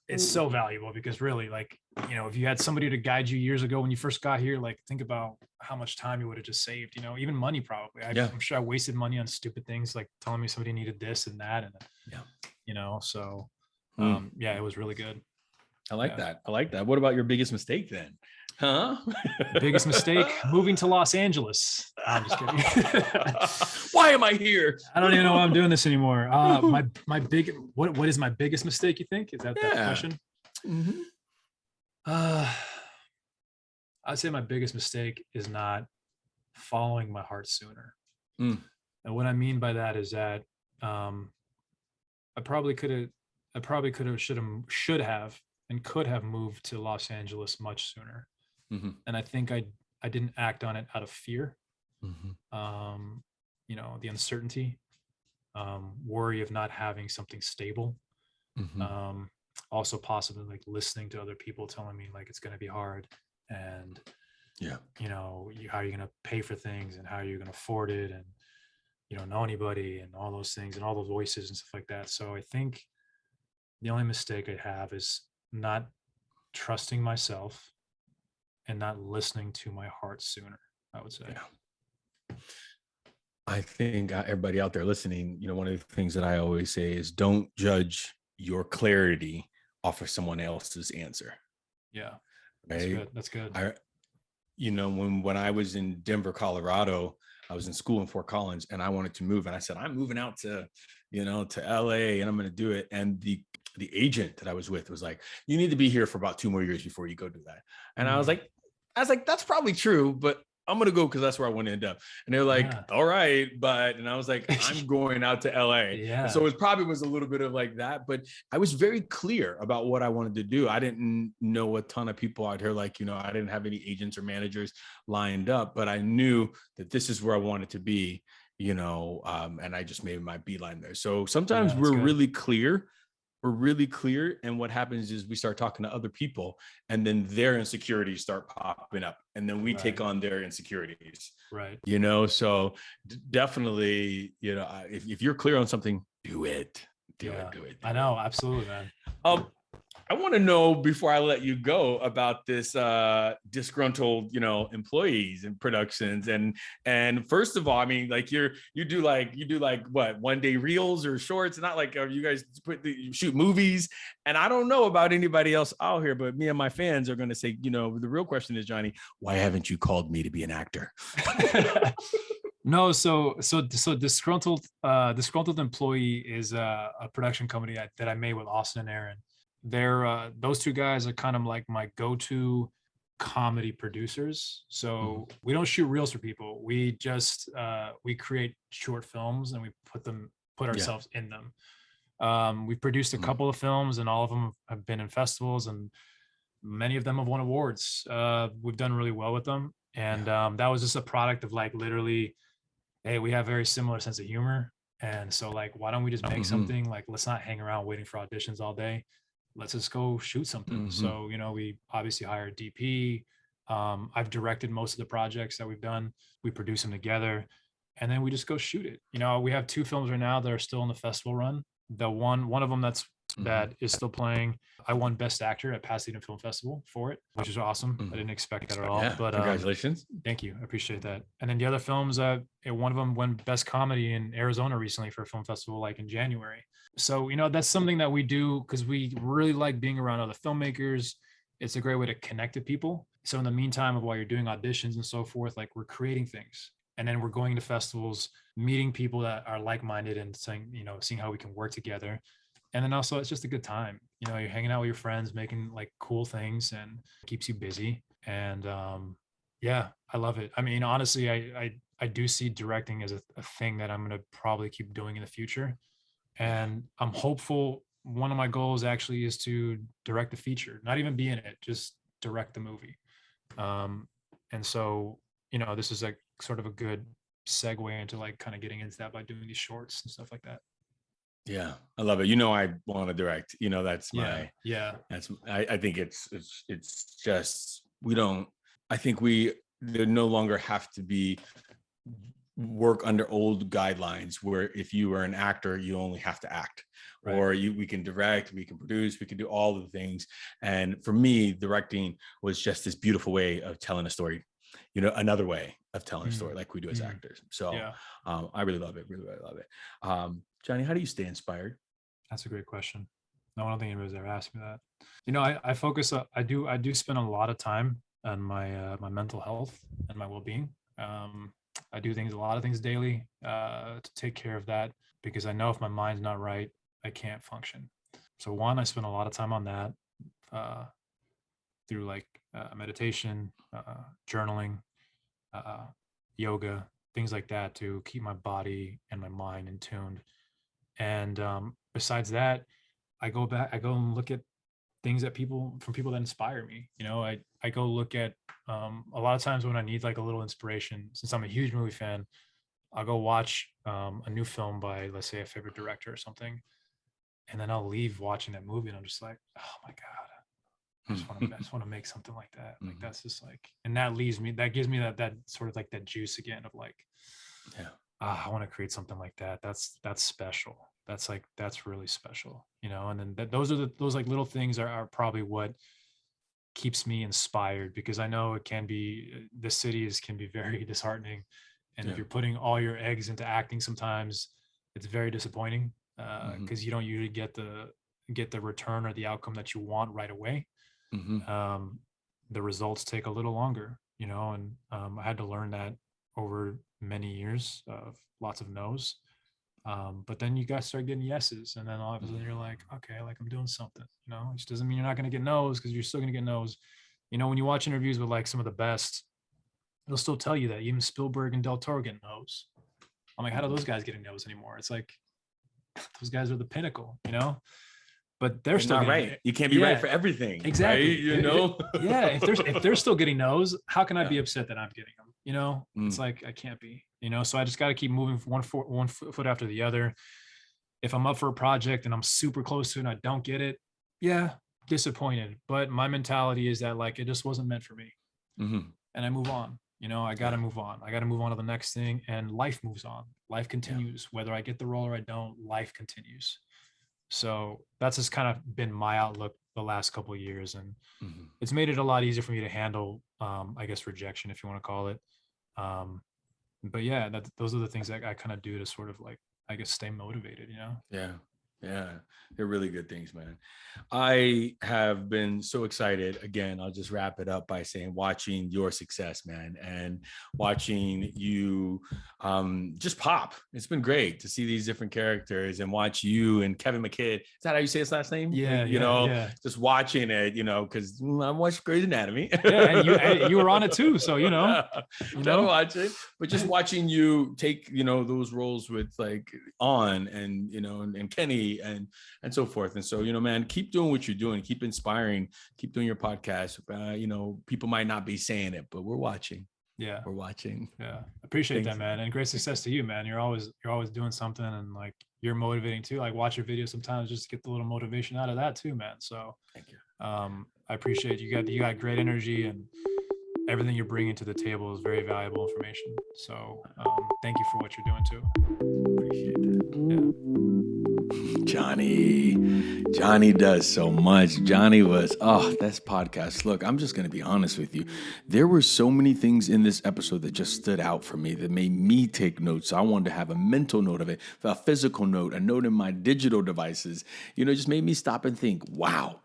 is so valuable, because really, like, you know, if you had somebody to guide you years ago when you first got here, like think about how much time you would have just saved, you know, even money probably. I'm sure I wasted money on stupid things, like telling me somebody needed this and that, and you know, so it was really good. I like that. I like that. What about your biggest mistake then? Huh? Biggest mistake, moving to Los Angeles. I'm just kidding. Why am I here? I don't even know why I'm doing this anymore. What is my biggest mistake, you think? Is that the question? I'd say my biggest mistake is not following my heart sooner. And what I mean by that is that I probably could have, should have and could have moved to Los Angeles much sooner. Mm-hmm. And I think I didn't act on it out of fear. Mm-hmm. You know, the uncertainty, worry of not having something stable. Mm-hmm. Also possibly like listening to other people telling me like it's going to be hard, and Yeah. you know, how are you going to pay for things, and how are you going to afford it, and you don't know anybody, and all those things, and all those voices and stuff like that. So I think the only mistake I have is not trusting myself and not listening to my heart sooner, I would say. Yeah. I think everybody out there listening, you know, one of the things that I always say is don't judge your clarity off of someone else's answer. Yeah. That's Right. good. That's good. You know, when I was in Denver, Colorado, I was in school in Fort Collins, and I wanted to move. And I said, I'm moving out to, you know, to LA, and I'm going to do it. And the agent that I was with was like, you need to be here for about 2 more years before you go do that. And I was like, that's probably true, but I'm going to go because that's where I want to end up. And they're like, all right, but, and I was like, I'm going out to LA. Yeah. And so it probably was a little bit of like that, but I was very clear about what I wanted to do. I didn't know a ton of people out here. Like, you know, I didn't have any agents or managers lined up, but I knew that this is where I wanted to be, you know, and I just made my beeline there. So sometimes we're really clear. We're really clear. And what happens is we start talking to other people, and then their insecurities start popping up, and then we take on their insecurities. Right. You know, so definitely, you know, if you're clear on something, do it. Do it. I know. Absolutely, man. I want to know, before I let you go, about this disgruntled, you know, employees and productions. And first of all, I mean, like you do like what, 1-day reels or shorts? Not like you guys shoot movies. And I don't know about anybody else out here, but me and my fans are going to say, you know, the real question is, Johnny, why haven't you called me to be an actor? No, so disgruntled employee is a production company that I made with Austin and Aaron. They're those two guys are kind of like my go-to comedy producers. So we don't shoot reels for people. We just we create short films, and we put ourselves in them. We've produced a couple of films, and all of them have been in festivals, and many of them have won awards. We've done really well with them, and that was just a product of like literally, hey, we have very similar sense of humor, and so like, why don't we just make something? Like, let's not hang around waiting for auditions all day. Let's just go shoot something. So, you know, we obviously hired DP. I've directed most of the projects that we've done. We produce them together, and then we just go shoot it. You know, we have 2 films right now that are still in the festival run. The one of them that is still playing, I won Best Actor at Pasadena Film Festival for it, which is awesome. I didn't expect that at all. Yeah, but congratulations. Thank you. I appreciate that. And then the other films, one of them won Best Comedy in Arizona recently for a film festival, like in January. So, you know, that's something that we do because we really like being around other filmmakers. It's a great way to connect to people. So in the meantime, while you're doing auditions and so forth, like we're creating things. And then we're going to festivals, meeting people that are like-minded, and saying, you know, seeing how we can work together. And then also it's just a good time. You know, you're hanging out with your friends, making like cool things, and it keeps you busy. And yeah, I love it. I mean, honestly, I do see directing as a thing that I'm going to probably keep doing in the future. And I'm hopeful. One of my goals actually is to direct the feature, not even be in it, just direct the movie. And so, you know, this is like sort of a good segue into like kind of getting into that by doing these shorts and stuff like that. Yeah, I love it. You know, I want to direct. You know, that's my That's I think it's just I think there no longer have to be work under old guidelines where if you are an actor, you only have to act, or we can direct, we can produce, we can do all the things. And for me, directing was just this beautiful way of telling a story, you know, another way of telling a story like we do as actors. So I really love it. Really, really love it. Johnny, how do you stay inspired? That's a great question. No, I don't think anybody's ever asked me that. You know, I focus, I do spend a lot of time on my mental health and my well-being. I do a lot of things daily to take care of that, because I know if my mind's not right, I can't function. So one, I spend a lot of time on that through like meditation, journaling, yoga, things like that, to keep my body and my mind in tune. And besides that, I go and look at things that people that inspire me. You know, I go look at a lot of times when I need like a little inspiration, since I'm a huge movie fan, I'll go watch a new film by, let's say, a favorite director or something, and then I'll leave watching that movie and I'm just like, oh my God, I just want to make something like that. Like that's just like, and that gives me that sort of like that juice again of like, Yeah. I want to create something like that. That's special. That's really special, you know. And then those like little things are probably what keeps me inspired, because I know it can be, the cities can be very disheartening. And if you're putting all your eggs into acting, sometimes it's very disappointing because you don't usually get the return or the outcome that you want right away. The results take a little longer, you know, and I had to learn that over many years of lots of no's. But then you guys start getting yeses, and then all of a sudden you're like, okay, like I'm doing something, you know. It just doesn't mean you're not going to get no's, because you're still going to get no's. You know, when you watch interviews with like some of the best, they'll still tell you that even Spielberg and Del Toro get no's. I'm like, how do those guys get no's anymore? It's like, those guys are the pinnacle, you know. But they're still not right. You can't be right for everything. Exactly. Right? You know? If they're still getting no's, how can I be upset that I'm getting them? You know, it's like, I can't be, you know. So I just got to keep moving one foot after the other. If I'm up for a project and I'm super close to it and I don't get it, disappointed. But my mentality is that like, it just wasn't meant for me. And I move on. You know, I got to move on. I got to move on to the next thing, and life moves on. Life continues. Whether I get the role or I don't, life continues. So that's just kind of been my outlook the last couple of years. And it's made it a lot easier for me to handle, I guess, rejection, if you want to call it. But yeah, those are the things that I kind of do to sort of like, I guess, stay motivated, you know? Yeah, they're really good things, man. I have been so excited. Again, I'll just wrap it up by saying, watching your success, man, and watching you just pop. It's been great to see these different characters and watch you and Kevin McKidd. Is that how you say his last name? Yeah. Just watching it, you know, because I watched Grey's Anatomy. And you were on it too, so you know, watch it. But just watching you take, you know, those roles with like On and, you know, and Kenny and so forth. And so, you know, man, keep doing what you're doing, keep inspiring, keep doing your podcast. You know, people might not be saying it, but we're watching. We're watching. Appreciate that, man. And great success to you, man. You're always doing something, and like, you're motivating too. Like, watch your videos sometimes just to get the little motivation out of that too, man. So thank you. I appreciate you got great energy, and everything you're bringing to the table is very valuable information. So thank you for what you're doing too. Appreciate that. Johnny does so much. Johnny was, that's podcast. Look, I'm just going to be honest with you. There were so many things in this episode that just stood out for me, that made me take notes. So I wanted to have a mental note of it, a physical note, a note in my digital devices. You know, it just made me stop and think, wow.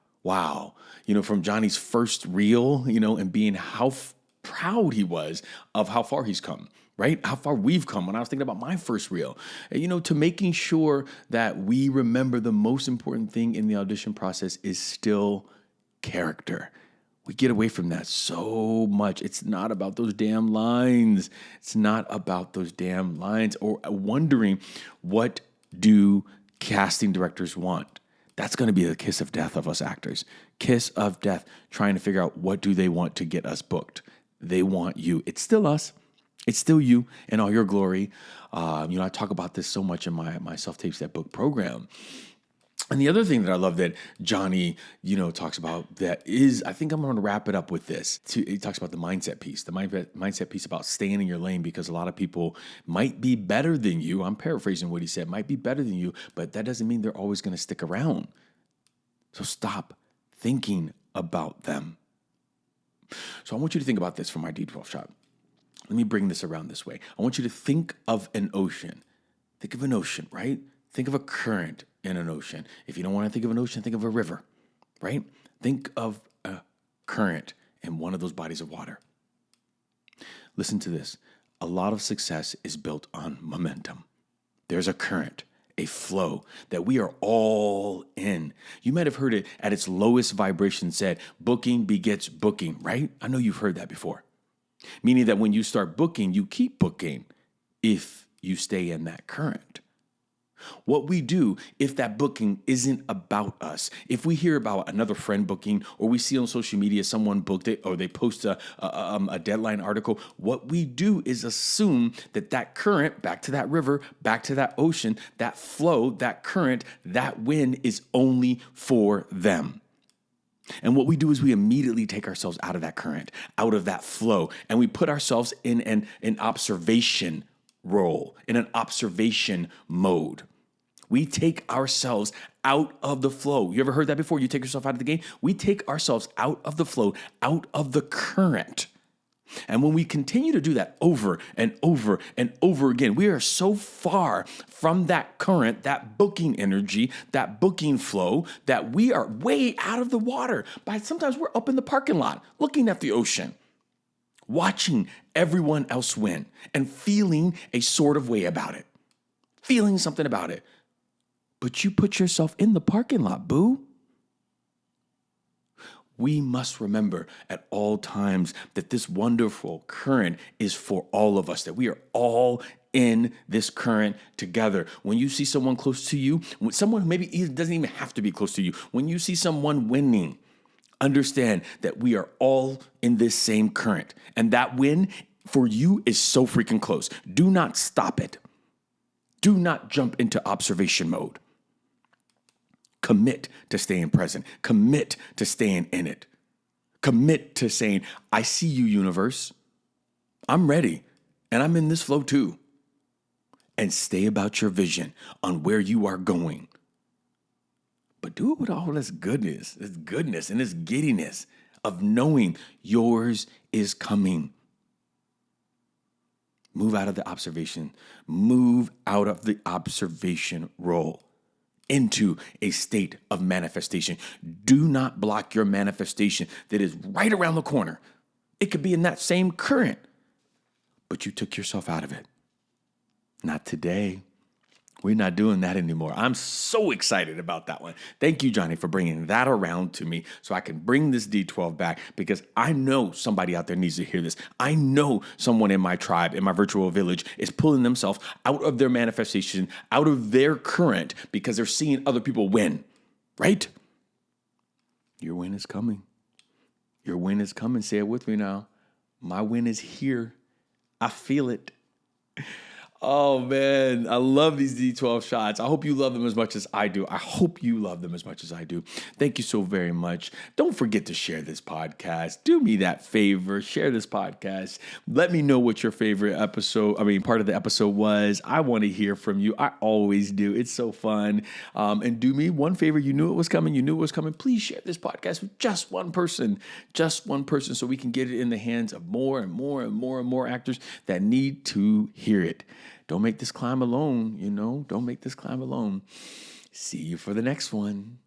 You know, from Johnny's first reel, you know, and being how proud he was of how far he's come. Right? How far we've come. When I was thinking about my first reel, you know, to making sure that we remember the most important thing in the audition process is still character. We get away from that so much. It's not about those damn lines. It's not about those damn lines, or wondering, what do casting directors want? That's going to be the kiss of death of us actors. Kiss of death, trying to figure out what do they want to get us booked. They want you. It's still us. It's still you in all your glory. You know, I talk about this so much in my Self-Tapes That Book program. And the other thing that I love that Johnny, you know, talks about, that is, I think I'm going to wrap it up with this. He talks about the mindset piece, mindset piece about staying in your lane, because a lot of people might be better than you. I'm paraphrasing what he said, might be better than you, but that doesn't mean they're always going to stick around. So stop thinking about them. So I want you to think about this for my D12 shot. Let me bring this around this way. I want you to think of an ocean. Think of an ocean, right? Think of a current in an ocean. If you don't want to think of an ocean, think of a river, right? Think of a current in one of those bodies of water. Listen to this. A lot of success is built on momentum. There's a current, a flow that we are all in. You might have heard it at its lowest vibration said, booking begets booking, right? I know you've heard that before. Meaning that when you start booking, you keep booking if you stay in that current. What we do if that booking isn't about us, if we hear about another friend booking, or we see on social media someone booked it, or they post a deadline article, what we do is assume that that current, back to that river, back to that ocean, that flow, that current, that wind is only for them. And what we do is we immediately take ourselves out of that current, out of that flow, and we put ourselves in an observation role, in an observation mode. We take ourselves out of the flow. You ever heard that before? You take yourself out of the game? We take ourselves out of the flow, out of the current. And when we continue to do that over and over and over again, we are so far from that current, that booking energy, that booking flow, that we are way out of the water. Sometimes we're up in the parking lot looking at the ocean, watching everyone else win and feeling a sort of way about it, feeling something about it. But you put yourself in the parking lot, boo. We must remember at all times that this wonderful current is for all of us, that we are all in this current together. When you see someone close to you, someone maybe doesn't even have to be close to you, when you see someone winning, understand that we are all in this same current. And that win for you is so freaking close. Do not stop it. Do not jump into observation mode. Commit to staying present. Commit to staying in it. Commit to saying, I see you, universe. I'm ready. And I'm in this flow too. And stay about your vision on where you are going. But do it with all this goodness and this giddiness of knowing yours is coming. Move out of the observation. Move out of the observation role into a state of manifestation. Do not block your manifestation that is right around the corner. It could be in that same current, but you took yourself out of it. Not today. We're not doing that anymore. I'm so excited about that one. Thank you, Johnny, for bringing that around to me so I can bring this D12 back, because I know somebody out there needs to hear this. I know someone in my tribe, in my virtual village, is pulling themselves out of their manifestation, out of their current, because they're seeing other people win, right? Your win is coming. Your win is coming. Say it with me now. My win is here. I feel it. Oh, man, I love these D12 shots. I hope you love them as much as I do. I hope you love them as much as I do. Thank you so very much. Don't forget to share this podcast. Do me that favor. Share this podcast. Let me know what your favorite part of the episode was. I want to hear from you. I always do. It's so fun. And do me one favor. You knew it was coming. Please share this podcast with just one person, so we can get it in the hands of more and more and more and more actors that need to hear it. Don't make this climb alone, Don't make this climb alone. See you for the next one.